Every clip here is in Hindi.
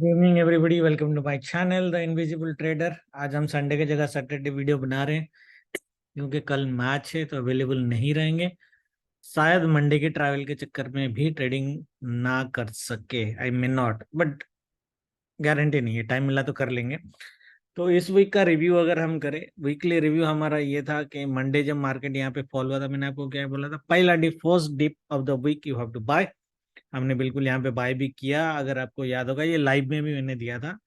Good evening everybody, welcome to my channel the invisible trader. आज हम संडे की जगह सैटरडे वीडियो बना रहे हैं क्योंकि कल मैच है तो अवेलेबल नहीं रहेंगे। शायद मंडे के ट्रैवल के चक्कर में भी ट्रेडिंग ना कर सके, आई मे नॉट, बट गारंटी नहीं है, टाइम मिला तो कर लेंगे। तो इस वीक का रिव्यू अगर हम करें, वीकली रिव्यू हमारा ये था कि मंडे जब मार्केट यहाँ पे फॉल हुआ था, मैंने आपको क्या बोला था, पहला dip, first dip of the week you have to buy. हमने बिल्कुल यहाँ पे बाय भी किया। अगर आपको याद होगा, ये लाइव में भी मैंने दिया था।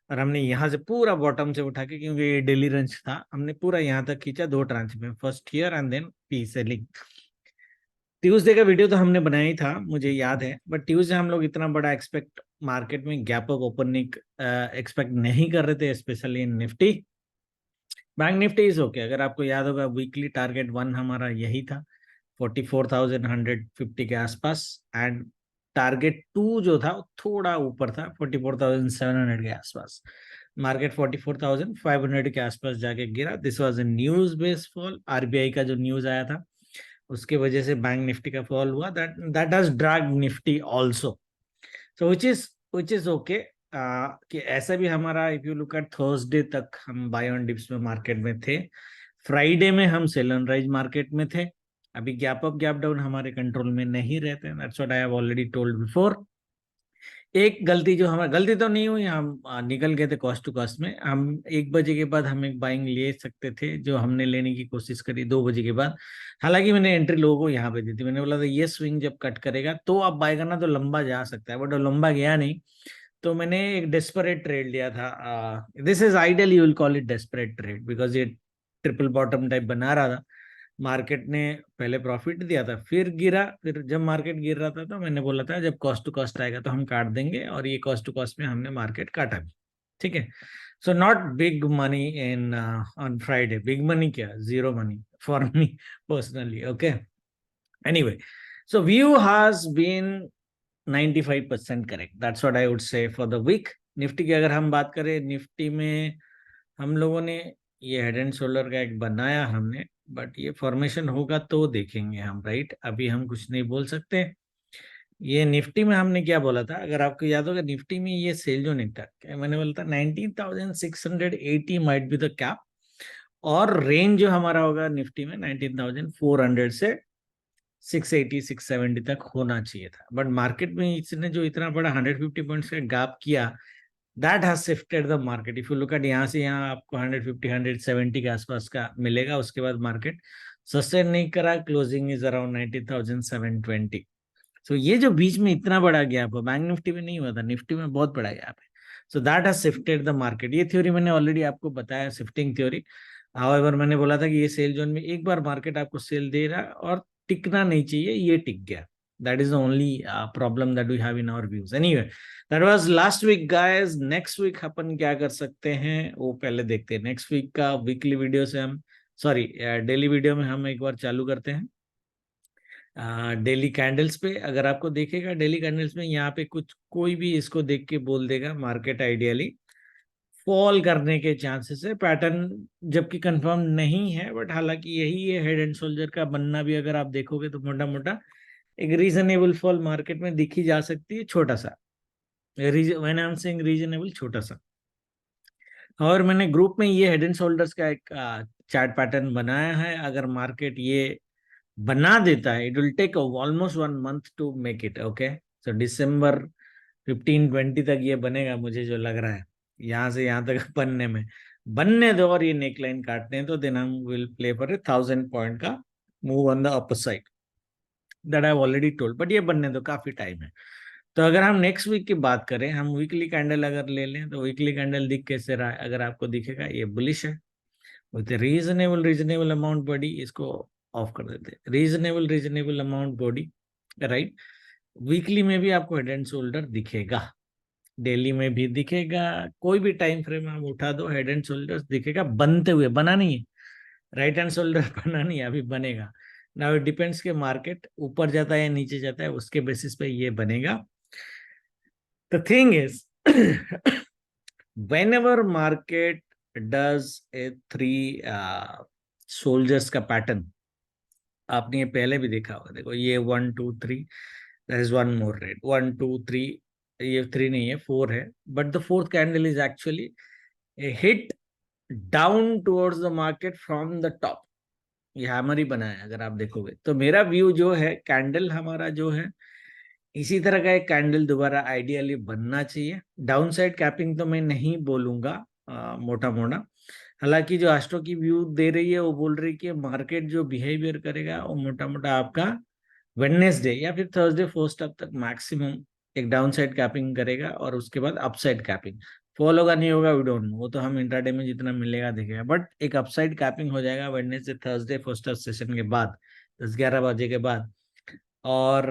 और हमने यहाँ से पूरा बॉटम से उठा के, क्योंकि ये डेली रेंज था, हमने पूरा यहाँ तक खींचा दो ट्रांच में, फर्स्ट हियर एंड देन पी सेलिंग। ट्यूसडे का वीडियो तो हमने बनाया ही था, मुझे याद है, बट ट्यूसडे हम लोग इतना बड़ा एक्सपेक्ट मार्केट में गैप अप ओपनिंग एक्सपेक्ट नहीं कर रहे थे, specially in Nifty. Bank Nifty is okay. अगर आपको याद होगा, वीकली टारगेट वन हमारा यही था, 44,150 के आसपास। एंड टारगेट टू जो था वो थोड़ा ऊपर था, 44,700 के आसपास। मार्केट 44,500 के आसपास जाके गिरा। This was a news based fall. RBI का जो न्यूज आया था उसके वजह से बैंक निफ्टी का फॉल हुआ। That that has dragged Nifty also. So which is okay. कि ऐसा भी हमारा, if you look at Thursday तक हम बाय ऑन डिप्स में मार्केट में थे। फ्राइडे में हम सेल एंड राइज मार्केट में थे। अभी गैप अप गैप डाउन हमारे कंट्रोल में नहीं रहते। That's what I have already told before. एक गलती जो हमारी, गलती तो नहीं हुई, हम निकल गए थे कॉस्ट टू कॉस्ट में। हम 1 बजे के बाद हम एक बाइंग ले सकते थे, जो हमने लेने की कोशिश करी 2 बजे के बाद। हालांकि मैंने एंट्री लोगों को यहाँ पे दी थी, मैंने बोला था ये स्विंग जब कट करेगा तो आप बाय करना, तो लंबा जा सकता है, बट वो लंबा गया नहीं। तो मैंने एक डेस्परेट ट्रेड लिया था। This is ideal, you will call it desperate trade, because ये ट्रिपल बॉटम टाइप बना रहा था। मार्केट ने पहले प्रॉफिट दिया था, फिर गिरा। फिर जब मार्केट गिर रहा था तो मैंने बोला था जब कॉस्ट टू कॉस्ट आएगा तो हम काट देंगे, और ये कॉस्ट टू कॉस्ट में हमने मार्केट काटा भी। ठीक है। So not big money in on Friday. Big money क्या, zero money for me personally. Okay, anyway, so view has been 95% correct. That's what I would say for the week. Nifty की अगर हम बात करें, निफ्टी में हम लोगों ने ये हेड एंड शोल्डर का एक बनाया हमने, बट ये फॉर्मेशन होगा तो देखेंगे हम, राइट? अभी हम कुछ नहीं बोल सकते। ये निफ्टी में हमने क्या बोला था, अगर आपको याद होगा, निफ्टी में ये सेल जो निकटा, मैंने बोला था 19,680 माइट बी द कैप। और रेंज जो हमारा होगा निफ्टी में 19,400 से 680 670 तक होना चाहिए था। बट मार्केट में इसने जो इतना बड़ा 150 पॉइंट्स का गैप किया, that has shifted the market. If you look at, यहाँ से यहाँ आपको 150 170 के आसपास का मिलेगा। उसके बाद मार्केट सस्टेन नहीं करा, क्लोजिंग इज अराउंड 90,720। सो ये जो बीच में इतना बड़ा गैप है, बैंक निफ्टी में नहीं हुआ था, निफ्टी में बहुत बड़ा गैप है। So that has shifted the market. ये थ्योरी मैंने ऑलरेडी आपको बताया, शिफ्टिंग थ्योरी। हाउएवर मैंने बोला था कि ये सेल जोन में एक बार मार्केट आपको सेल दे रहा है और टिकना नहीं चाहिए, ये टिक गया। That is the only problem that we have in our views. Anyway, that was last week guys. Next week अपन क्या कर सकते हैं वो पहले देखते हैं। नेक्स्ट वीक का वीकली वीडियो से हम, सॉरी, डेली वीडियो में हम एक बार चालू करते हैं। डेली कैंडल्स पे अगर आपको देखेगा, डेली कैंडल्स में यहाँ पे कुछ कोई भी इसको देख के बोल देगा मार्केट आइडियली फॉल करने के चांसेस है, पैटर्न जबकि कंफर्म नहीं है। बट हालांकि यही है हेड एंड शोल्डर का बनना भी, अगर आप देखोगे तो मोटा मोटा एक रीजनेबल फॉल मार्केट में दिखी जा सकती है, छोटा सा। When I am saying reasonable, छोटा सा। और मैंने ग्रुप में ये हेड एंड शोल्डर्स का एक चार्ट पैटर्न बनाया है। अगर मार्केट ये बना देता है, it will take almost 1 month to make it. Okay, so दिसंबर 15-20 तक ये बनेगा, मुझे जो लग रहा है, यहाँ से यहाँ तक बनने में। बनने दो और ये नेक लाइन काटने हैं तो देन हम विल प्ले फॉर 1,000 पॉइंट का move on the upper side. That I already told, but ये बनने दो, काफी टाइम है। तो अगर हम नेक्स्ट वीक की बात करें, हम वीकली कैंडल अगर ले लें, तो वीकली कैंडल दिख कैसे रहा है, अगर आपको दिखेगा ये बुलिश है विथ रीजनेबल अमाउंट बॉडी। इसको ऑफ कर देते हैं, reasonable amount body, right? Weekly में भी आपको हेड एंड शोल्डर दिखेगा, डेली में भी दिखेगा, कोई भी टाइम फ्रेम आप उठा दो, हेड एंड शोल्डर दिखेगा बनते हुए। बना नहीं है, राइट हैंड शोल्डर बना नहीं है, अभी बनेगा। नाउ इट डिपेंड्स के मार्केट ऊपर जाता है या नीचे जाता है, उसके बेसिस पे ये बनेगा। The thing is whenever market does a three soldiers का पैटर्न, आपने ये पहले भी देखा होगा। देखो ये 1 2 3, that is one more red, 1 2 3, ये 3 नहीं है, 4 है, but the fourth candle is actually A hit down towards the market from the top. ये हैमर ही बना है अगर आप देखोगे तो। मेरा व्यू जो है, कैंडल हमारा जो है इसी तरह का एक कैंडल दोबारा आइडियली बनना चाहिए। डाउन साइड कैपिंग तो मैं नहीं बोलूंगा मोटा मोटा। हालांकि जो एस्ट्रो की व्यू दे रही है वो बोल रही है कि मार्केट जो बिहेवियर करेगा वो मोटा मोटा आपका वेडनेसडे या फिर थर्सडे फर्स्ट अप तक मैक्सिमम एक डाउन साइड कैपिंग करेगा और उसके बाद अपसाइड कैपिंग। फॉल होगा नहीं होगा वी डोंट नो, वो तो हम इंट्राडे में जितना मिलेगा देखेगा, बट एक अपसाइड कैपिंग हो जाएगा Wednesday Thursday first up session के बाद 10-11 बजे के बाद। और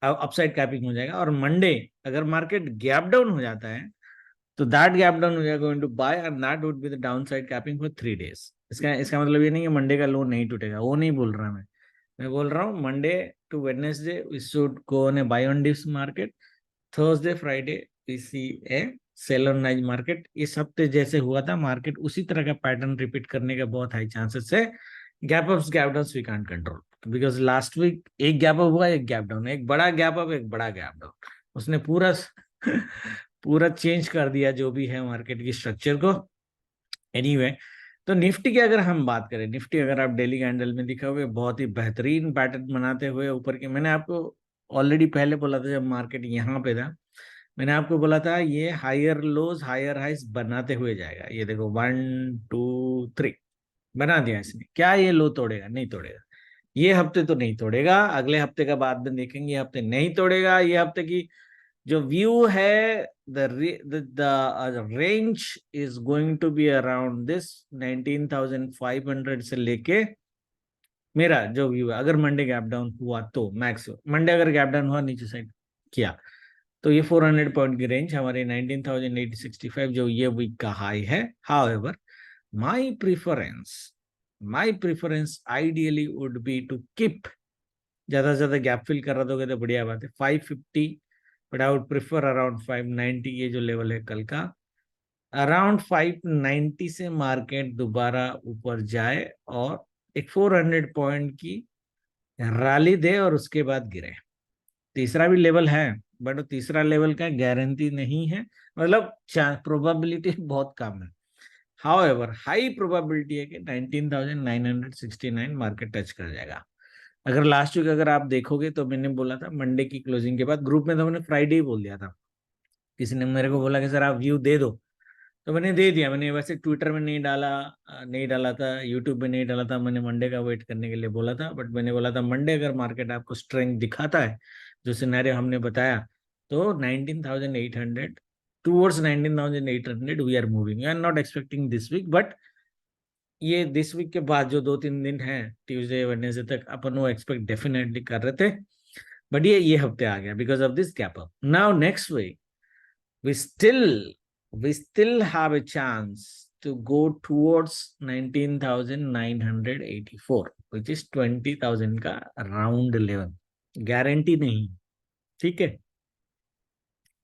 अपसाइड कैपिंग हो जाएगा। और मंडे अगर मार्केट गैप डाउन हो जाता है तो that gap down we are going to buy and that would be the down side capping for 3 days। इसका मतलब ये नहीं है मंडे का लो नहीं टूटेगा, वो नहीं बोल रहा मैं बोल रहा हूँ Monday to Wednesday we should go on a buy on dips market. Thursday Friday we see a sell on rise market. इस हफ्ते जैसे हुआ था मार्केट उसी तरह का पैटर्न रिपीट करने का बहुत हाई चांसेस है। Gap ups gap downs we can't control because last week एक गैप अप हुआ, एक गैप डाउन, एक बड़ा गैप अप, एक बड़ा गैप डाउन, उसने पूरा पूरा चेंज कर दिया जो भी है मार्केट की स्ट्रक्चर को। एनीवे तो निफ्टी की अगर हम बात करें, निफ्टी अगर आप डेली कैंडल में दिखा हुए बहुत ही बेहतरीन पैटर्न बनाते हुए ऊपर के, मैंने आपको ऑलरेडी पहले बोला था जब मार्केट यहाँ पे था, मैंने आपको बोला था ये हायर लोज हायर हाइस बनाते हुए जाएगा। ये देखो 1 2 3 बना दिया इसने। क्या ये लो तोड़ेगा? नहीं तोड़ेगा। ये हफ्ते तो नहीं तोड़ेगा, अगले हफ्ते का बाद में देखेंगे, ये हफ्ते नहीं तोड़ेगा। ये हफ्ते की जो व्यू है the range is going to be around this 19,500 से लेके, मेरा जो व्यू है अगर मंडे गैप डाउन हुआ तो मैक्स, मंडे अगर गैप डाउन हुआ नीचे साइड किया तो ये 400 पॉइंट की रेंज हमारे 19,865 जो ये वीक का हाई है। However my preference my preference ideally would be to keep, ज्यादा से ज्यादा गैप फिल कर रहा दोगे तो बढ़िया बात है 550, but I would prefer around 590। ये जो लेवल है कल का अराउंड 590 से मार्केट दोबारा ऊपर जाए और एक 400 पॉइंट की रैली दे और उसके बाद गिरे। तीसरा भी लेवल है बट वो तीसरा लेवल का गारंटी नहीं है, मतलब प्रोबेबिलिटी बहुत कम है। हाउएवर हाई प्रोबेबिलिटी है कि 19,969 मार्केट टच कर जाएगा। अगर लास्ट वीक अगर आप देखोगे तो मैंने बोला था मंडे की क्लोजिंग के बाद ग्रुप में, तो मैंने फ्राइडे ही बोल दिया था। किसी ने मेरे को बोला कि सर आप व्यू दे दो, तो मैंने दे दिया। मैंने वैसे ट्विटर में नहीं डाला था, यूट्यूब में नहीं डाला था, मैंने मंडे का वेट करने के लिए बोला था। बट मैंने बोला था मंडे अगर मार्केट आपको स्ट्रेंथ दिखाता है जो सिनेरियो हमने बताया तो 19,800 towards 19,800 we are moving. We are not expecting this week, but ये दिस वीक के बाद जो 2-3 दिन है ट्यूसडे वेडनेसडे तक अपन वो एक्सपेक्ट डेफिनेटली कर रहे थे, बट ये हफ्ते आ गया because of this gap up. Now next week we still we still have a chance to go towards 19,984 which is 20,000 का राउंड लेवल, गारंटी नहीं। ठीक है,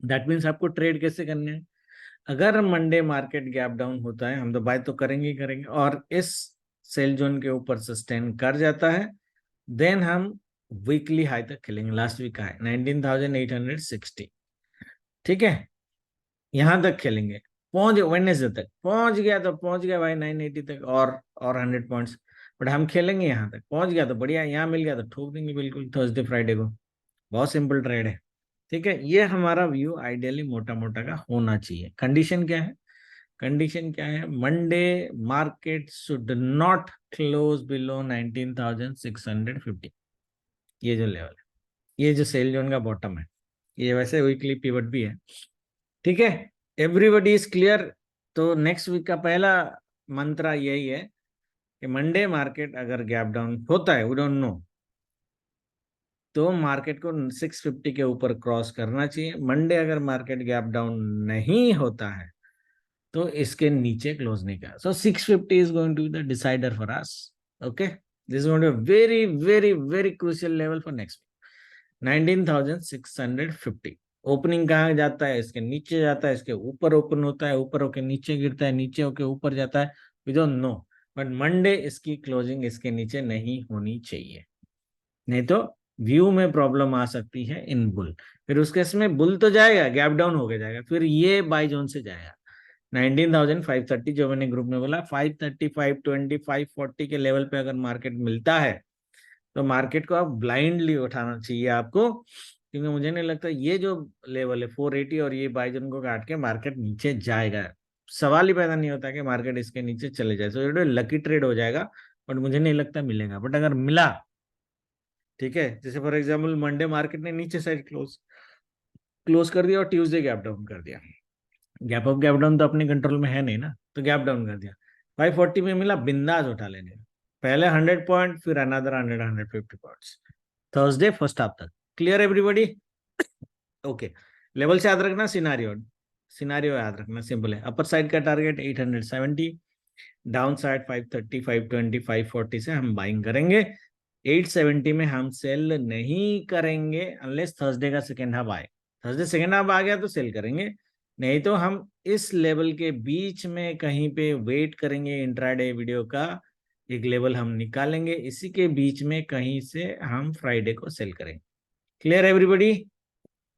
दैट मीन्स आपको ट्रेड कैसे करने हैं। अगर मंडे मार्केट गैप डाउन होता है हम तो बाय तो करेंगे ही करेंगे और इस सेल जोन के ऊपर सस्टेन कर जाता है, देन हम वीकली हाई तक खेलेंगे। लास्ट वीक का है 19,860। ठीक है, यहां तक खेलेंगे, पहुंच वेडनेसडे तक पहुंच गया तो पहुंच गया भाई 980 तक और 100 पॉइंट्स। बट हम खेलेंगे यहाँ तक, पहुंच गया तो बढ़िया, यहाँ मिल गया तो ठोक देंगे बिल्कुल थर्सडे फ्राइडे को। बहुत सिंपल ट्रेड है। ठीक है, ये हमारा व्यू आइडियली मोटा मोटा का होना चाहिए। कंडीशन क्या है? कंडीशन क्या है? Monday market should not close below 19,650। ये जो लेवल है, ये जो सेल जोन का बॉटम है, ये वैसे वीकली पिवट भी है। ठीक है, एवरीबडी इज क्लियर। तो नेक्स्ट वीक का पहला मंत्र यही है कि मंडे मार्केट अगर गैप डाउन होता है, वी डोंट नो, तो मार्केट को 650 के ऊपर क्रॉस करना चाहिए। मंडे अगर मार्केट गैप डाउन नहीं होता है तो इसके नीचे क्लोज नहीं कर। So 650 is going to be the decider for us. Okay, this is going to be very very very crucial level for next 19,650। Opening कहाँ जाता है? इसके नीचे जाता है, इसके ऊपर ओपन होता है, ऊपर होके नीचे गिरता है, नीचे होके ऊपर जाता है, we don't know. But Monday इसकी क्लोजिंग इसके नीचे नहीं होनी चाहिए, नहीं तो व्यू में प्रॉब्लम आ सकती है इन बुल। फिर उस केस में बुल तो जाएगा, गैप डाउन होके जाएगा, फिर ये बाय जोन से जाएगा 19,530, जो मैंने ग्रुप में बोला 530, 520, 540 के लेवल पे अगर मार्केट मिलता है तो मार्केट को आप ब्लाइंडली उठाना चाहिए आपको, क्योंकि मुझे नहीं लगता ये जो लेवल है 480 और ये बाय जोन को काट के मार्केट नीचे जाएगा। सवाल ही पैदा नहीं होता कि मार्केट इसके नीचे चले जाए, तो ये लकी ट्रेड हो जाएगा, बट मुझे नहीं लगता मिलेगा। बट अगर मिला, ठीक है, जैसे फॉर एग्जाम्पल मंडे मार्केट ने नीचे साइड क्लोज क्लोज कर दिया और ट्यूसडे गैप डाउन कर दिया, गैप अप गैप डाउन तो अपने कंट्रोल में है नहीं ना, तो गैप डाउन कर दिया, 540 में मिला, बिंदास उठा लेने का। पहले 100 पॉइंट, फिर another 100 150 points, Thursday first half तक। Clear everybody? ओके। लेवल से याद रखना, सिनारियो सिनारियो याद रखना, सिंपल है। अपर साइड का टारगेट 870, डाउन साइड 530, 520, 540 से हम बाइंग करेंगे। 870 में हम सेल नहीं करेंगे अनलेस थर्सडे का सेकेंड हाफ आए। थर्सडे सेकेंड हाफ आ गया तो सेल करेंगे, नहीं तो हम इस लेवल के बीच में कहीं पे वेट करेंगे। इंट्राडे वीडियो का एक लेवल हम निकालेंगे, इसी के बीच में कहीं से हम फ्राइडे को सेल करेंगे। Clear everybody?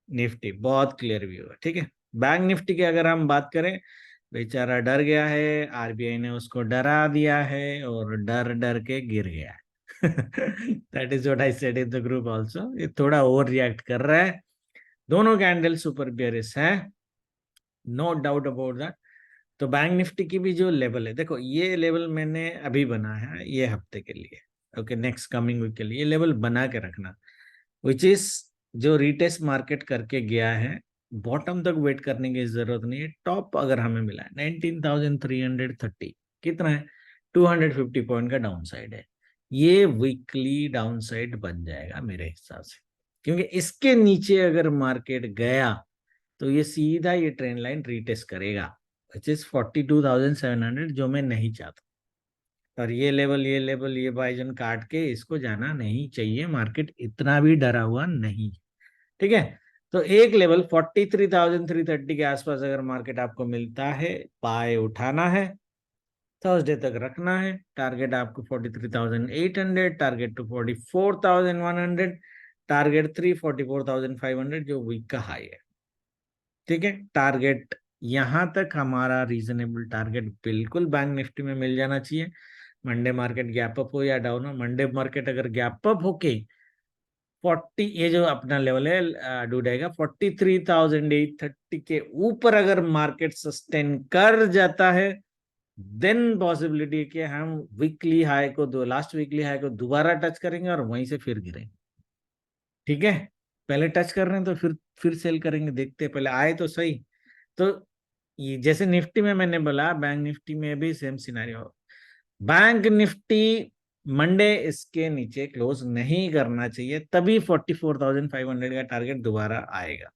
निफ्टी बहुत क्लियर व्यू है, ठीक है। बैंक निफ्टी की अगर हम बात करें, बेचारा डर गया है, आरबीआई ने उसको डरा दिया है और डर डर के गिर गया है। That is what I said in the group also. ये थोड़ा ओवर रिएक्ट कर रहा है, दोनों कैंडल सुपर बियरिश है, नो डाउट अबाउट दैट। तो बैंक निफ्टी की भी जो लेवल है, देखो ये लेवल मैंने अभी बनाया है ये हफ्ते के लिए, ओके, नेक्स्ट कमिंग वीक के लिए ये लेवल बना के रखना, विच इज जो रिटेस्ट मार्केट करके गया है, बॉटम तक वेट करने की जरूरत नहीं है। टॉप अगर हमें मिला है 19,330, कितना है, 250 पॉइंट का डाउन साइड है, ये वीकली डाउन साइड बन जाएगा मेरे हिसाब से, क्योंकि इसके नीचे अगर मार्केट गया तो ये सीधा ये ट्रेंड लाइन रीटेस्ट करेगा, विच इज 42,700, जो मैं नहीं चाहता। और ये बाइजन काट के इसको जाना नहीं चाहिए, मार्केट इतना भी डरा हुआ नहीं, ठीक है। तो एक लेवल 43,330 के आसपास अगर मार्केट आपको मिलता है, बाय उठाना है, थर्सडे तक रखना है। टारगेट आपको 43,800, टारगेट टू 44,100, टारगेट 44,500 जो वीक का हाई है, ठीक है। टारगेट यहां तक हमारा रीजनेबल टारगेट बिल्कुल बैंक निफ्टी में मिल जाना चाहिए। मंडे मार्केट गैप अप हो या डाउन हो, मंडे मार्केट अगर गैप अप होके 40, ये जो अपना लेवल है डूडेगा 43,830 के ऊपर अगर मार्केट सस्टेन कर जाता है, देन पॉसिबिलिटी कि हम वीकली हाई को दो लास्ट वीकली हाई को दोबारा टच करेंगे और वहीं से फिर गिरेंगे, ठीक है। पहले टच कर रहे हैं तो फिर सेल करेंगे, देखते हैं, पहले आए तो सही। तो ये जैसे निफ्टी में मैंने बोला, बैंक निफ्टी में भी same scenario. Bank Nifty Monday इसके नीचे क्लोज नहीं करना चाहिए, तभी 44,500 का टारगेट दोबारा आएगा।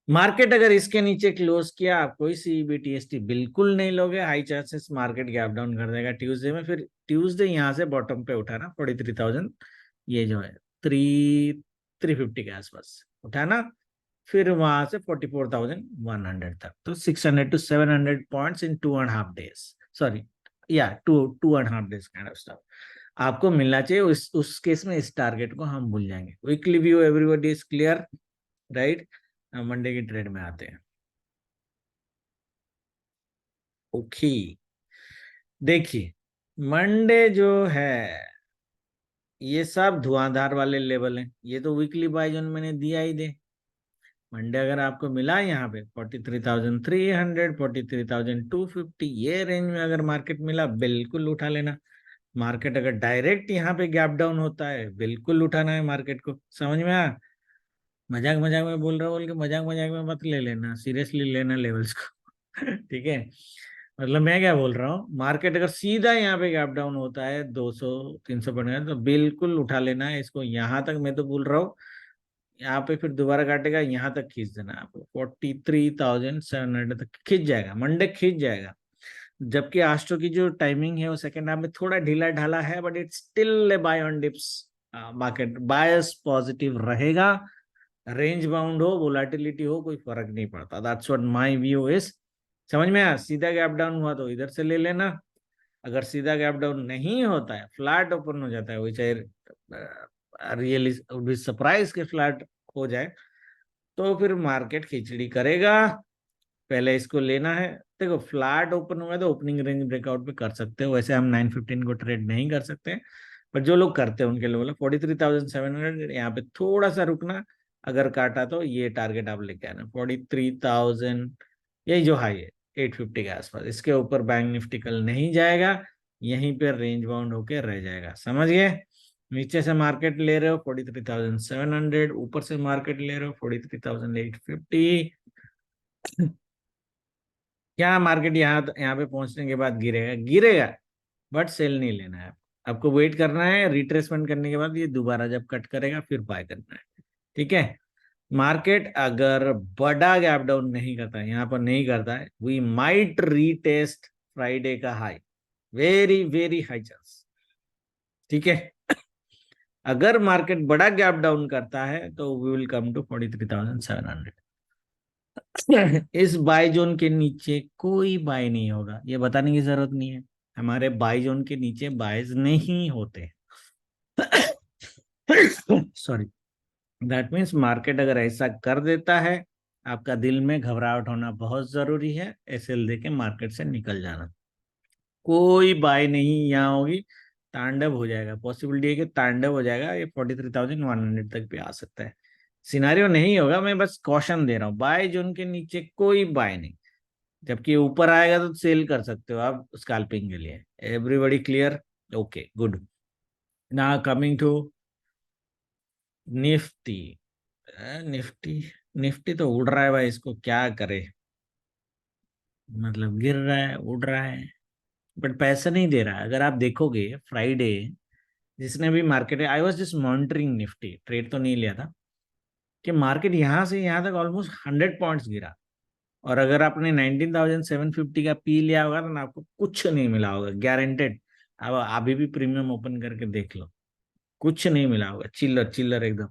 मार्केट अगर इसके नीचे क्लोज किया, आप कोई सीबीटीएसटी बिल्कुल नहीं लोगे, high chances market gap down कर देगा ट्यूसडे में। फिर ट्यूसडे यहां से बॉटम पे उठाना 43,000, ये जो है 350 के आसपास उठाना, फिर वहां से 44,100 तक, तो 600 to 700 points in 2.5 days, sorry, या two and half days kind of stuff आपको मिलना चाहिए। उस केस में इस टारगेट को हम भूल जाएंगे। Weekly view everybody is clear, right? Monday की ट्रेड में आते हैं। ओके, देखिए मंडे जो है ये सब धुआंधार वाले लेवल हैं, ये तो वीकली बाय जोन मैंने दिया ही दे। मंडे अगर आपको मिला यहाँ पे 43,300, 43,250, ये रेंज में अगर मार्केट मिला, बिल्कुल उठा लेना। मार्केट अगर डायरेक्ट यहाँ पे गैप डाउन होता है, बिल्कुल उठाना है मार्केट को। समझ में आया? मजाक मजाक में बोल रहा हूँ, बोल के मजाक मजाक में मत ले लेना, सीरियसली लेना लेवल्स को। ठीक है, मतलब मैं क्या बोल रहा हूँ, मार्केट अगर सीधा यहाँ पे गैप डाउन होता है 200 300 पॉइंट का, तो बिल्कुल उठा लेना है इसको यहाँ तक। मैं तो बोल रहा हूँ यहाँ पे फिर दोबारा काटेगा, यहाँ तक खींच देना है आपको, 43,700 तक खींच जाएगा, मंडे खींच जाएगा। जबकि आस्ट्रो की जो टाइमिंग है वो सेकेंड हाफ में थोड़ा ढीला ढाला है, but it's still a buy on dips. Market bias positive रहेगा, रेंज बाउंड हो, वोलाटिलिटी हो, कोई फर्क नहीं पड़ता। That's what my view is. समझ में आया? सीधा गैप डाउन हुआ तो इधर से ले लेना, अगर सीधा गैप डाउन नहीं होता है, फ्लैट ओपन हो जाता है, वो चाहे रियली बी सरप्राइज के फ्लैट हो जाए तो फिर मार्केट खिचड़ी करेगा। पहले इसको लेना है। देखो फ्लैट ओपन हुआ है तो ओपनिंग रेंज ब्रेकआउट पे कर सकते हो, वैसे हम 915 को ट्रेड नहीं कर सकते, पर जो लोग करते हैं उनके लिए बोला 43,700 यहाँ पे थोड़ा सा रुकना। अगर काटा तो ये टारगेट आप लेके आना 43,000, यही जो हाई है 850 के आसपास। इसके ऊपर बैंक निफ्टी कल नहीं जाएगा, यहीं पे रेंज बाउंड होके रह जाएगा। समझ गए? नीचे से मार्केट ले रहे हो 43,700, ऊपर से मार्केट ले रहे हो 43,850। क्या मार्केट यहाँ यहाँ पे पहुंचने के बाद गिरेगा? गिरेगा, बट सेल नहीं लेना है। आपको वेट करना है, रिट्रेसमेंट करने के बाद ये दोबारा जब कट करेगा फिर बाय करना है। ठीक है? मार्केट अगर बड़ा गैप डाउन नहीं करता है, यहाँ पर नहीं करता है, वी माइट रीटेस्ट फ्राइडे का high, very very high chance. ठीक है? अगर मार्केट बड़ा गैप डाउन करता है तो वी विल कम टू 43,700। इस बाय जोन के नीचे कोई बाय नहीं होगा, ये बताने की जरूरत नहीं है। हमारे बाय जोन के नीचे बायज नहीं होते। सॉरी। दैट मीन्स मार्केट अगर ऐसा कर देता है, आपका दिल में घबराहट होना बहुत जरूरी है, एसएल दे के मार्केट से निकल जाना। कोई बाय नहीं यहाँ होगी, तांडव हो जाएगा। पॉसिबिलिटी है कि तांडव हो जाएगा, ये 43,100 तक भी आ सकता है। सिनारियो नहीं होगा, मैं बस कॉशन दे रहा हूँ। बाय जोन के नीचे कोई बाय नहीं, जबकि ऊपर आएगा तो सेल कर सकते हो आप स्कैल्पिंग के लिए। Everybody clear? Okay good. Now coming to Nifty. Nifty Nifty तो उड़ रहा है भाई, इसको क्या करे? मतलब गिर रहा है, उड़ रहा है, बट पैसा नहीं दे रहा है। अगर आप देखोगे फ्राइडे जिसने भी market, I was just monitoring Nifty, trade तो नहीं लिया था, कि मार्केट यहाँ से यहाँ तक ऑलमोस्ट 100 पॉइंट्स गिरा। और अगर आपने 19,750 का पी लिया होगा तो ना आपको कुछ नहीं मिला होगा, गारंटेड। अब अभी भी प्रीमियम ओपन करके देख लो, कुछ नहीं मिला होगा, चिल्लर चिल्लर एकदम।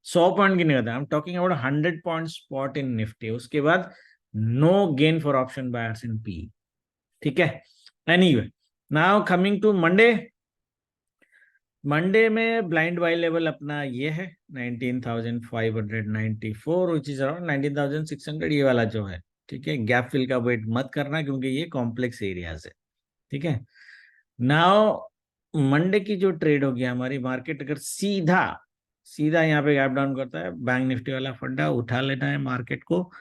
100 पॉइंट की नहीं होता, I am talking about 100 point spot in Nifty. उसके बाद no gain for option buyers in P. ठीक है? Anyway, now coming to Monday. Monday में ब्लाइंड बाय लेवल अपना ये है 19,594, विच इज अराउंड 19,600, ये वाला जो है। ठीक है? गैप फिल का वेट मत करना क्योंकि ये कॉम्प्लेक्स एरियाज है। ठीक है? नाउ मंडे की जो ट्रेड होगी हमारी, मार्केट अगर सीधा सीधा यहाँ पे गैप डाउन करता है, बैंक निफ्टी वाला फंडा उठा लेना है मार्केट को।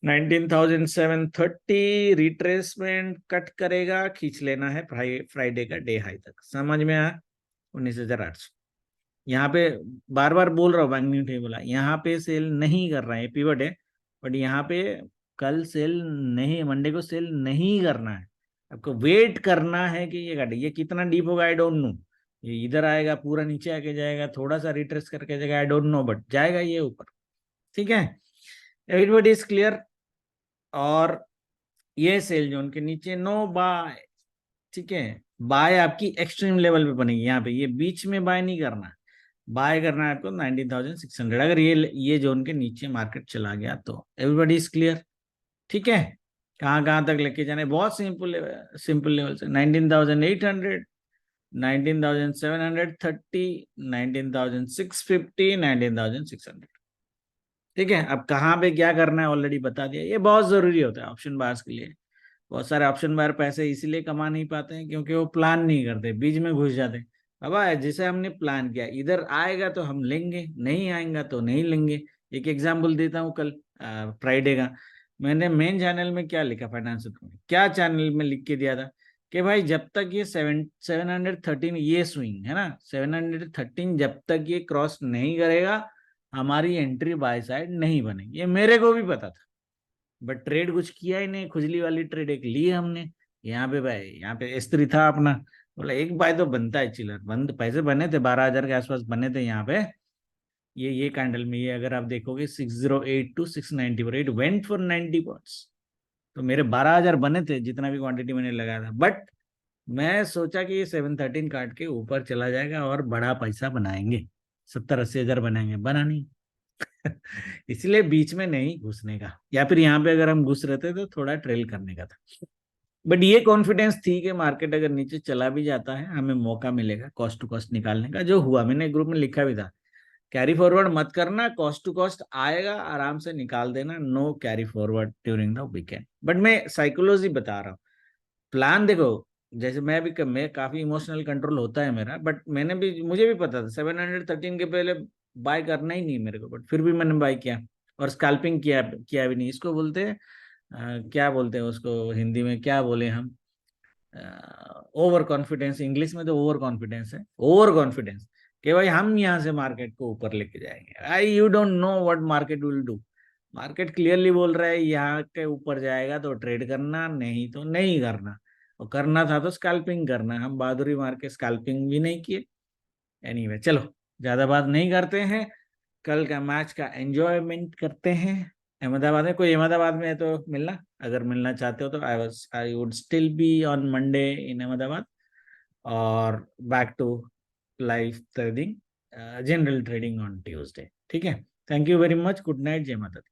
19,730 रिट्रेसमेंट कट करेगा, खींच लेना है फ्राइडे का डे हाई तक। समझ में आया? 19,800। यहाँ पे बार बार बोल रहा हूँ, बैंक निफ्टी बोला यहाँ पे सेल नहीं कर रहा है, पिवट है, बट यहाँ पे कल सेल नहीं, मंडे को सेल नहीं करना है। आपको वेट करना है कि ये घटे। ये कितना डीप होगा आई डोंट नो, ये इधर आएगा पूरा नीचे आके जाएगा, थोड़ा सा रिट्रेस करके जाएगा, आई डोंट नो, बट जाएगा ये ऊपर। ठीक है? Everybody is clear? और ये सेल जोन के नीचे नो बाय। ठीक है? बाय आपकी एक्सट्रीम लेवल पे बनेगी, यहाँ पे ये बीच में बाय नहीं करना, बाय करना है आपको 19,600। अगर ये जोन के नीचे मार्केट चला गया तो एवरीबॉडी इज क्लियर? ठीक है? कहाँ कहाँ तक लेके जाना है? बहुत सिंपल लेवल से 19,800, 19,730, 19,650, 19,600। ठीक है? अब कहाँ पे क्या करना है ऑलरेडी बता दिया। ये बहुत जरूरी होता है ऑप्शन बायर्स के लिए। बहुत सारे ऑप्शन बायर पैसे इसलिए कमा नहीं पाते हैं क्योंकि वो प्लान नहीं करते, बीच में घुस जाते हैं। बाबा जैसे हमने प्लान किया, इधर आएगा तो हम लेंगे, नहीं आएगा तो नहीं लेंगे। एक एग्जांपल देता हूँ, कल फ्राइडे का मैंने मेन चैनल में क्या लिखा, फाइनेंस में क्या चैनल में लिख के दिया था कि भाई जब तक ये 713 ये स्विंग है ना, 713 जब तक ये क्रॉस नहीं करेगा हमारी एंट्री बाय साइड नहीं बनेगी। ये मेरे को भी पता था, बट ट्रेड कुछ किया ही नहीं। खुजली वाली ट्रेड एक ली हमने यहाँ पे भाई, यहाँ पे स्त्री था अपना, बोला एक बाय तो बनता है चिलर, बंद पैसे बने थे 12,000 के आसपास बने थे यहाँ पे। ये कैंडल में, ये अगर आप देखोगे 608 to 694, it went for 90 points. तो मेरे 12,000 बने थे जितना भी क्वांटिटी मैंने लगाया था, बट मैं सोचा कि ये 713 काट के ऊपर चला जाएगा और बड़ा पैसा बनाएंगे, 70-80 हजार बनाएंगे, बना नहीं। इसलिए बीच में नहीं घुसने का, या फिर यहाँ पे अगर हम घुस रहे थे तो थोड़ा ट्रेल करने का था। बट ये कॉन्फिडेंस थी कि मार्केट अगर नीचे चला भी जाता है हमें मौका मिलेगा कॉस्ट टू कॉस्ट निकालने का, जो हुआ। मैंने ग्रुप में लिखा भी था कैरी फॉरवर्ड मत करना, कॉस्ट टू कॉस्ट आएगा आराम से निकाल देना, no carry forward during the weekend. But मैं साइकोलॉजी बता रहा हूँ, प्लान देखो, जैसे मैं काफी इमोशनल कंट्रोल होता है मेरा, बट मुझे भी पता था 713 के पहले बाय करना ही नहीं मेरे को, बट फिर भी मैंने बाय किया और स्कैल्पिंग किया किया भी नहीं। इसको बोलते हैं क्या बोलते हैं उसको हिंदी में, क्या बोले हम, ओवर कॉन्फिडेंस, इंग्लिश में तो ओवर कॉन्फिडेंस है, ओवर कॉन्फिडेंस कि भाई हम यहाँ से मार्केट को ऊपर लेके जाएंगे। I you don't know what market will do. Market clearly बोल रहा है यहाँ के ऊपर जाएगा तो ट्रेड करना, नहीं तो नहीं करना, और करना था तो स्कैल्पिंग करना। हम बहादुरी मार के स्कैल्पिंग भी नहीं किए। एनीवे चलो, ज्यादा बात नहीं करते हैं, कल का मैच का एंजॉयमेंट करते हैं। अहमदाबाद में, कोई अहमदाबाद में है तो मिलना, अगर मिलना चाहते हो तो I would still be on Monday in Ahmedabad, और back to live trading, general trading on Tuesday. ठीक है, thank you very much, good night, जय माता दी।